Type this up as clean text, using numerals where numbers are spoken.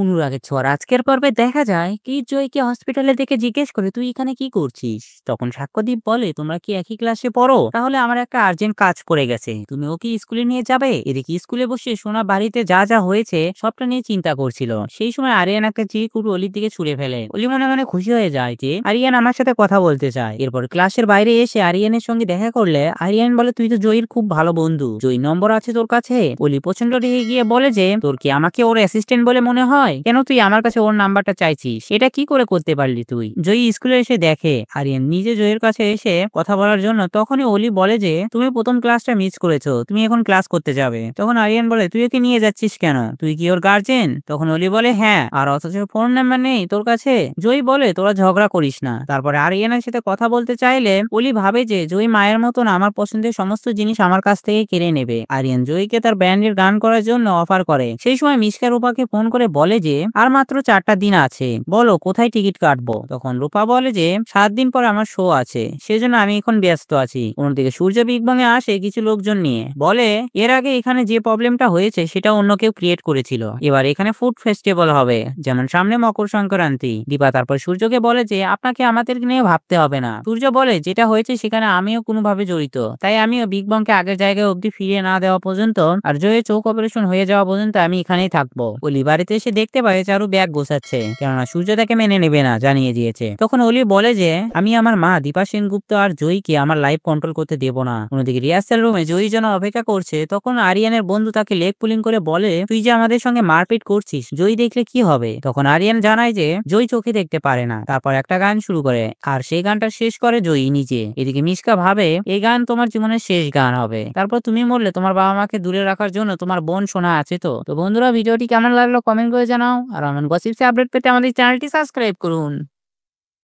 অনুরাগের ছোঁয়ার আজকের পর্বে দেখা যায় কি জয়কে হসপিটালে দেখে জিজ্ঞেস করে তুই এখানে কি করছিস। তখন সাক্ষ্যদীপ বলে তোমরা কি একই ক্লাসে পড়ো, তাহলে আমার একটা আর্জেন্ট কাজ পড়ে গেছে, তুমি ওকে স্কুলে নিয়ে যাবে। এদিকে স্কুলে বসে সোনা বাড়িতে যা যা হয়েছে সবটা নিয়ে চিন্তা করছিল। সেই সময় আরিয়ান একটা চিরকুট অলির দিকে ছুঁড়ে ফেলে। অলি মনে মনে খুশি হয়ে যায় যে আরিয়ান আমার সাথে কথা বলতে চায়। এরপর ক্লাসের বাইরে এসে আরিয়ানের সঙ্গে দেখা করলে আরিয়ান বলে তুই তো জয়ীর খুব ভালো বন্ধু, জয়ী নম্বর আছে তোর কাছে। অলি প্রচন্ড রেগে গিয়ে বলে যে তোর কি আমাকে ওর অ্যাসিস্ট্যান্ট বলে মনে হয়, কেন তুই আমার কাছে ওর নাম্বারটা চাইছিস, এটা কি করে করতে পারলি তুই। জয়ী স্কুলে এসে দেখে আরিয়ান নিজে জয়ের কাছে এসে কথা বলার জন্য, তখনই অলি বলে যে তুমি প্রথম ক্লাসটা মিস করেছো, তুমি এখন ক্লাস করতে যাবে। তখন আরিয়ান বলে তুই ওকে নিয়ে যাচ্ছিস কেন, তুই কি ওর গার্জেন। তখন অলি বলে হ্যাঁ, আর অথচ ফোন নাম্বার নেই তোর কাছে। জয়ী বলে তোরা ঝগড়া করিস না। তারপরে আরিয়ানের সাথে কথা বলতে চাইলে অলি ভাবে যে জয়ী মায়ের মতন আমার পছন্দের সমস্ত জিনিস আমার কাছ থেকে কেড়ে নেবে। আরিয়ান জয়ীকে তার ব্যান্ডের গান করার জন্য অফার করে। সেই সময় মিশকা রূপাকে ফোন করে বলে যে আর মাত্র 4টা দিন আছে, বলো কোথায় টিকিট কাটবো। তখন রূপা বলে যে 7 দিন পর আমার শো আছে, সেজন্য আমি এখন ব্যস্ত আছি। অন্যদিকে সূর্য বিগ বাং এ আসে কিছু লোকজন নিয়ে, বলে এর আগে এখানে যে প্রবলেমটা হয়েছে সেটা অন্য কেউ ক্রিয়েট করেছিল, এবার এখানে ফুড ফেস্টিভ্যাল হবে, যেমন সামনে মকর সংক্রান্তি। দীপা তারপর সূর্যকে বলে যে আপনাকে আমাদের নিয়ে ভাবতে হবে না। সূর্য বলে যেটা হয়েছে সেখানে আমিও কোনোভাবে জড়িত, তাই আমিও বিগ বাংকে আগের জায়গায় অব্দি ফিরিয়ে না দেওয়া পর্যন্ত আর জয়ের চোখ অপারেশন হয়ে যাওয়া পর্যন্ত আমি এখানেই থাকবো। অলি বাড়িতে এসে দেখতে পায় চারু ব্যাগ গোছাচ্ছে, কেননা সূর্য তাকে মেনে নেবে না, জানিয়ে দিয়েছে। তখন অলি বলে যে আমি আমার মা দীপা সেনগুপ্ত আর জয়ীকে আমার লাইফ কন্ট্রোল করতে দেব না। অন্যদিকে রিহার্সাল রুমে জয়ী যেন অপেক্ষা করছে, তখন আরিয়ানের বন্ধু তাকে লেগ পুলিং করে বলে তুই যে আমাদের সঙ্গে মারপিট করছিস, জয়ী দেখলে কি হবে। তখন আরিয়ান জানায় যে জয়ী চোখে দেখতে পারে না। তারপর একটা গান শুরু করে, আর সেই গানটা শেষ করে জয়ী নিজে। এদিকে মিশকা ভাবে এই গান তোমার জীবনের শেষ গান হবে, তারপর তুমি মরলে তোমার বাবা মাকে দূরে রাখার জন্য তোমার বোন শোনা আছে। তো বন্ধুরা, ভিডিওটি কেমন লাগলো কমেন্ট করে জানাও, আর এমন গসিপসে আপডেট পেতে আমাদের চ্যানেলটি সাবস্ক্রাইব করুন।